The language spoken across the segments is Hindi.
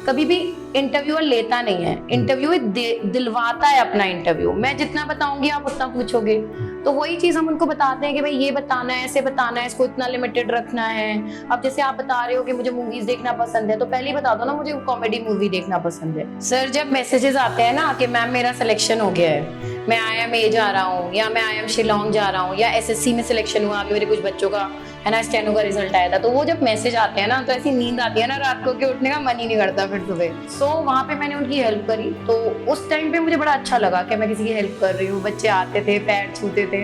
कभी भी इंटरव्यूअर लेता नहीं है, इंटरव्यू दिलवाता है अपना इंटरव्यू। मैं जितना बताऊंगी आप उतना पूछोगे, तो वही चीज हम उनको बताते हैं कि भाई ये बताना है, ऐसे बताना है, इसको इतना लिमिटेड रखना है। अब जैसे आप बता रहे हो कि मुझे मूवीज देखना पसंद है, तो पहले ही बता दो ना मुझे कॉमेडी मूवी देखना पसंद है। सर जब मैसेजेस आते हैं ना कि मैम मेरा सिलेक्शन हो गया है, मैं IIM जा रहा हूँ, या मैं IIM शिलोंग जा रहा हूँ, या SSC में सिलेक्शन हुआ, अभी मेरे कुछ बच्चों का है ना स्टेनो का रिजल्ट आया था, तो वो जब मैसेज आते हैं ना तो ऐसी नींद आती है ना रात को कि उठने का मन ही नहीं करता फिर सुबह। सो वहाँ पे मैंने उनकी हेल्प करी, तो उस टाइम पे मुझे बड़ा अच्छा लगा कि मैं किसी की हेल्प कर रही हूँ। बच्चे आते थे, पैर छूते थे।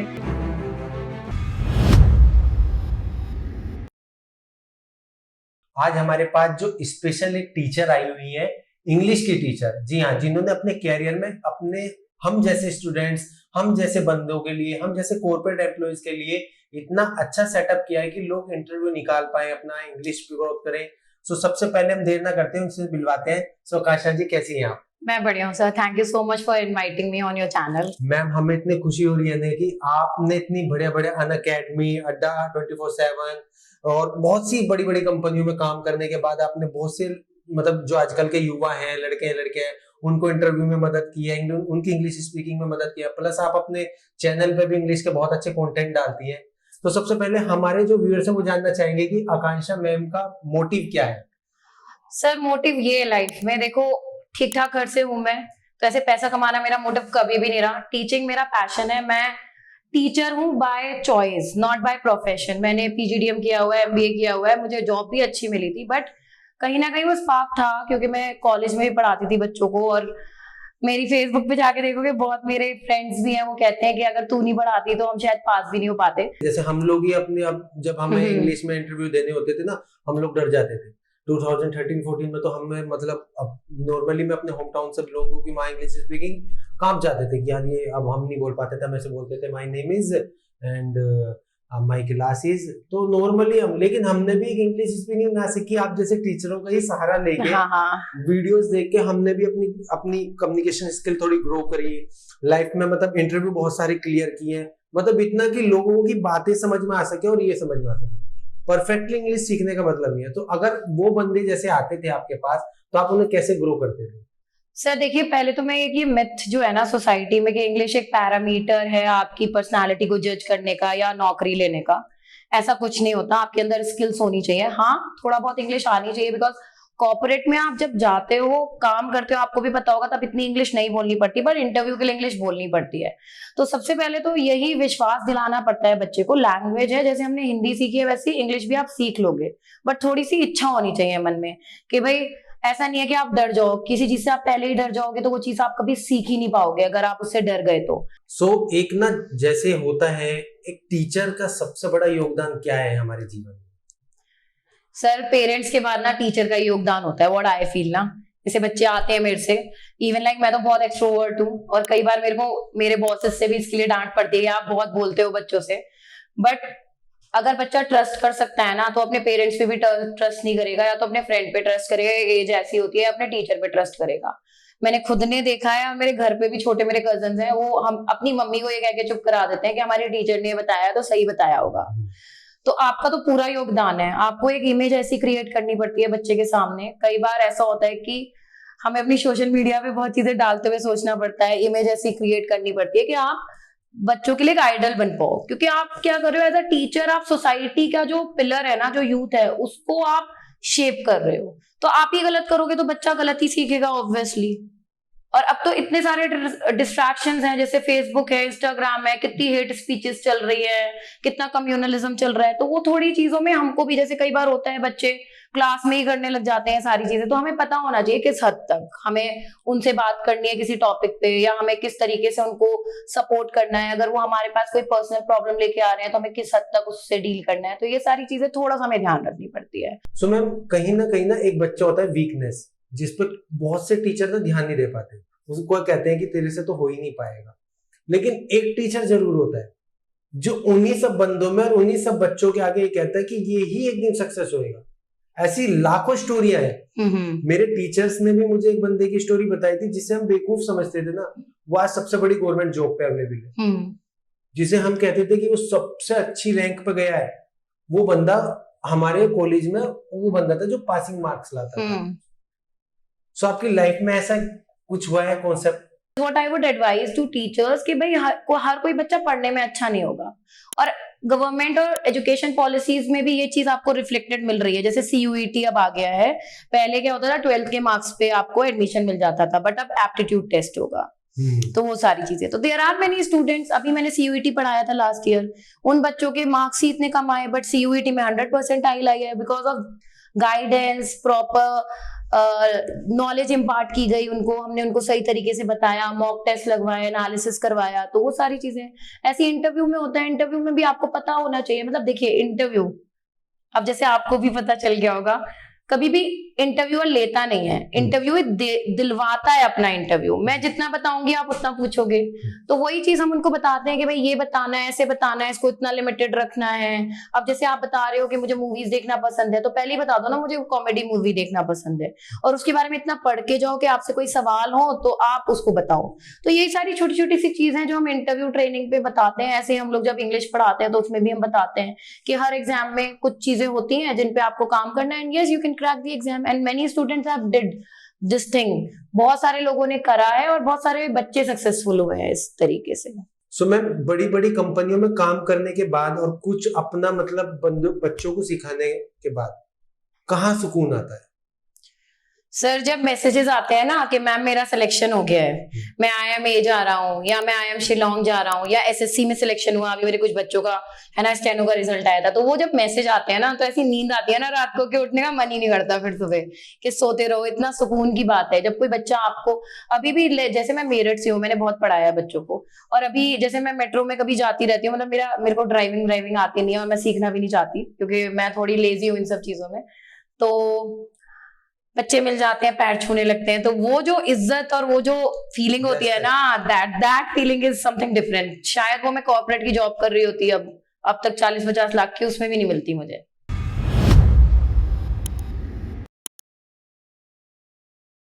आज हमारे पास जो स्पेशल एक टीचर आई हुई है, इंग्लिश की टीचर, जी हाँ, जिन्होंने अपने कैरियर में अपने हम जैसे स्टूडेंट्स, हम जैसे बंदों के लिए, हम जैसे कॉर्पोरेट एम्प्लॉइज के लिए इतना अच्छा सेटअप किया है कि लोग इंटरव्यू निकाल पाए, अपना इंग्लिश ग्रोथ करें। सो सबसे पहले हम देर ना करते हैं, उनसे मिलवाते हैं। सो काशा जी, कैसी हैं आप? मैं बढ़िया हूँ sir, thank you so much for inviting me on your channel. Ma'am, हमें इतनी खुशी हो रही है कि आपने इतनी बढ़िया बढ़िया अनअकैडमी, अड्डा 24/7 और बहुत सी बड़ी बड़ी कंपनियों में काम करने के बाद आपने बहुत से मतलब जो आजकल के युवा हैं, लड़के हैं, उनको इंटरव्यू में मदद की है, उनकी इंग्लिश स्पीकिंग में मदद किया, प्लस आप अपने चैनल पे भी इंग्लिश के बहुत अच्छे कंटेंट डालती हैं। तो सबसे पहले हमारे जो व्यूअर्स हैं वो जानना चाहेंगे कि आकांक्षा मैम का मोटिव क्या है? सर मोटिव ये है लाइफ में, देखो ठीक ठाक घर से हूँ मैं, तो ऐसे पैसा कमाना मेरा मोटिव कभी भी नहीं रहा। टीचिंग मेरा पैशन है, मैं टीचर हूँ by choice, not by profession. मैंने PGDM किया हुआ है, MBA किया हुआ है, मुझे जॉब भी अच्छी मिली थी, बट कहीं ना कहीं वो स्पार्क था क्योंकि मैं कॉलेज में भी पढ़ाती थी बच्चों को। और मेरी फेसबुक पे जाके देखोगे बहुत मेरे फ्रेंड्स भी हैं, वो कहते हैं कि अगर तू नहीं पढ़ाती तो हम शायद पास भी नहीं हो पाते। जैसे हम लोग ही अपने, अब जब हमें इंग्लिश में इंटरव्यू देने होते थे ना, हम लोग डर जाते थे। 2013-14 में तो हमें मतलब अब नॉर्मली मैं अपने होम टाउन से लोगों की माँ इंग्लिश स्पीकिंग कांप जाते थे कि यार ये अब हम नहीं बोल पाते थे, हम ऐसे बोलते थे my name is and my class is. तो नॉर्मली हम, लेकिन हमने भी एक इंग्लिश स्पीकिंग ना सीखी, आप जैसे टीचरों का ही सहारा लेके, वीडियोस देख के हमने भी अपनी अपनी कम्युनिकेशन स्किल थोड़ी ग्रो करी लाइफ में। मतलब इंटरव्यू बहुत सारे क्लियर किए, मतलब इतना कि लोगों की बातें समझ में आ सके और ये समझ में आ सके। परफेक्टली इंग्लिश सीखने का मतलब नहीं है। तो अगर वो बंदे जैसे आते थे आपके पास, तो आप उन्हें कैसे ग्रो करते थे? सर देखिए, पहले तो मैं ये मिथ जो है ना सोसाइटी में कि इंग्लिश एक पैरामीटर है आपकी पर्सनालिटी को जज करने का या नौकरी लेने का, ऐसा कुछ नहीं होता। आपके अंदर स्किल्स होनी चाहिए, हाँ थोड़ा बहुत इंग्लिश आनी चाहिए, बिकॉज कॉर्पोरेट में आप जब जाते हो, काम करते हो, आपको भी पता होगा तब इतनी इंग्लिश नहीं बोलनी पड़ती, पर इंटरव्यू के लिए इंग्लिश बोलनी पड़ती है। तो सबसे पहले तो यही विश्वास दिलाना पड़ता है बच्चे को। लैंग्वेज है, जैसे हमने हिंदी सीखी है वैसे इंग्लिश भी आप सीख लोगे, बट थोड़ी सी इच्छा होनी चाहिए मन में कि भाई ऐसा नहीं है कि आप डर जाओ किसी चीज से। आप पहले ही डर जाओगे तो वो चीज आप कभी सीख ही नहीं पाओगे अगर आप उससे डर गए तो। एक ना जैसे होता है, एक टीचर का सबसे बड़ा योगदान क्या है हमारे जीवन में? सर पेरेंट्स के बाद ना टीचर का योगदान होता है, व्हाट आई फील ना। जैसे बच्चे आते हैं मेरे से, इवन लाइक मैं तो बहुत एक्सट्रोवर्ट हूँ और कई बार मेरे को मेरे बॉसेस से भी इसके लिए डांट पड़ती है, आप बहुत बोलते हो बच्चों से। बट अगर बच्चा ट्रस्ट कर सकता है ना तो अपने पेरेंट्स पे भी ट्रस्ट नहीं करेगा, या तो अपने फ्रेंड पे ट्रस्ट करेगा, एज ऐसी होती है, अपने टीचर पे ट्रस्ट करेगा। मैंने खुद ने देखा है, और मेरे घर पे भी छोटे मेरे कजन्स हैं, वो हम अपनी मम्मी को ये कह के चुप करा देते हैं कि हमारी टीचर ने बताया तो सही बताया होगा। तो आपका तो पूरा योगदान है, आपको एक इमेज ऐसी क्रिएट करनी पड़ती है बच्चे के सामने। कई बार ऐसा होता है कि हमें अपनी सोशल मीडिया पे बहुत चीजें डालते हुए सोचना पड़ता है, इमेज ऐसी क्रिएट करनी पड़ती है कि आप बच्चों के लिए एक आइडल बन पाओ। क्योंकि आप क्या कर रहे हो एज अ टीचर, आप सोसाइटी का जो पिलर है ना, जो यूथ है, उसको आप शेप कर रहे हो। तो आप ही गलत करोगे तो बच्चा गलत ही सीखेगा ऑब्वियसली। और अब तो इतने सारे डिस्ट्रैक्शंस हैं, जैसे फेसबुक है, इंस्टाग्राम है, कितनी हेट स्पीचेस चल रही है, कितना कम्युनलिज्म चल रहा है। तो वो थोड़ी चीजों में हमको भी, जैसे कई बार होता है बच्चे क्लास में ही करने लग जाते हैं सारी चीजें, तो हमें पता होना चाहिए किस हद तक हमें उनसे बात करनी है किसी टॉपिक पे, या हमें किस तरीके से उनको सपोर्ट करना है। अगर वो हमारे पास कोई पर्सनल प्रॉब्लम लेके आ रहे हैं तो हमें किस हद तक उससे डील करना है। तो ये सारी चीजें थोड़ा सा हमें ध्यान रखनी पड़ती है। सो मैम, कहीं ना एक बच्चा होता है वीकनेस, जिसपे बहुत से टीचर ना ध्यान नहीं दे पाते। उसको कहते हैं कि तेरे से तो हो ही नहीं पाएगा, लेकिन एक टीचर जरूर होता है जो उन्हीं सब बंदों में और उन्हीं सब बच्चों के आगे ये कहता है कि ये ही एक दिन सक्सेस होएगा। ऐसी लाखों स्टोरियां हैं। मेरे टीचर्स ने भी मुझे एक बंदे की स्टोरी बताई थी जिसे हम बेवकूफ समझते थे ना, वो आज सबसे बड़ी गवर्नमेंट जॉब पे अवेलेबल है। जिसे हम कहते थे कि वो सबसे अच्छी रैंक पे गया है, वो बंदा हमारे कॉलेज में वो बंदा था जो पासिंग मार्क्स लाता था। सो आपकी लाइफ में ऐसा कुछ हुआ है concept? What I would advise to teachers कि भाई हर कोई बच्चा पढ़ने में अच्छा नहीं होगा, और गवर्नमेंट और एजुकेशन पॉलिसीज में भी ये चीज आपको रिफ्लेक्टेड मिल रही है। जैसे CUET अब आ गया है, पहले क्या होता था 12th के मार्क्स पे आपको एडमिशन मिल जाता था, बट अब एप्टीट्यूड टेस्ट होगा। तो वो सारी चीजें, तो देयर आर मेनी स्टूडेंट्स, अभी मैंने CUET पढ़ाया था लास्ट ईयर, उन बच्चों के मार्क्स ही इतने कम आए, बट CUET में 100% आई है, because of guidance, proper knowledge impart की गई उनको, हमने उनको सही तरीके से बताया, मॉक टेस्ट लगवाया, एनालिसिस करवाया, तो वो सारी चीजें ऐसी इंटरव्यू में होता है। इंटरव्यू में भी आपको पता होना चाहिए, मतलब देखिए इंटरव्यू, अब जैसे आपको भी पता चल गया होगा, कभी भी इंटरव्यूअर लेता नहीं है, इंटरव्यू दिलवाता है अपना इंटरव्यू। मैं जितना बताऊंगी आप उतना पूछोगे, तो वही चीज हम उनको बताते हैं कि भाई ये बताना है, ऐसे बताना है, इसको इतना लिमिटेड रखना है। अब जैसे आप बता रहे हो कि मुझे मूवीज देखना पसंद है, तो पहले ही बता दो ना मुझे कॉमेडी मूवी देखना पसंद है, और उसके बारे में इतना पढ़ के जाओ कि आपसे कोई सवाल हो तो आप उसको बताओ। तो यही सारी छोटी छोटी सी चीजें जो हम इंटरव्यू ट्रेनिंग पे बताते हैं। ऐसे हम लोग जब इंग्लिश पढ़ाते हैं तो उसमें भी हम बताते हैं कि हर एग्जाम में कुछ चीजें होती हैं जिन पे आपको काम करना है, and yes you can crack the exam, and many students have did this thing. बहुत सारे लोगों ने करा है और बहुत सारे बच्चे सक्सेसफुल हुए हैं इस तरीके से। सो मैं बड़ी बड़ी कंपनियों में काम करने के बाद और कुछ अपना मतलब बच्चों को सिखाने के बाद कहाँ सुकून आता है? सर जब मैसेजेस आते हैं ना कि मैम मेरा सिलेक्शन हो गया है, मैं IIM जा रहा हूँ, या मैं IIM शिलोंग जा रहा हूँ, या SSC में सिलेक्शन हुआ, अभी मेरे कुछ बच्चों का है ना स्टेनो का रिजल्ट आया था, तो वो जब मैसेज आते हैं ना तो ऐसी नींद आती है ना रात को कि उठने का मन ही नहीं करता फिर सुबह, कि सोते रहो। इतना सुकून की बात है जब कोई बच्चा आपको, अभी भी जैसे मैं मेरठ से हूँ, मैंने बहुत पढ़ाया है बच्चों को, और अभी जैसे मैं मेट्रो में कभी जाती रहती हूँ, मतलब मेरे को ड्राइविंग आती नहीं है, और मैं सीखना भी नहीं चाहती क्योंकि मैं थोड़ी लेजी हूँ इन सब चीजों में। तो बच्चे मिल जाते हैं, पैर छूने लगते हैं, तो वो जो इज्जत और वो जो फीलिंग होती है ना, that feeling is something different. शायद वो मैं कॉर्पोरेट की जॉब कर रही होती अब तक 40-50 लाख की, उसमें भी नहीं मिलती मुझे।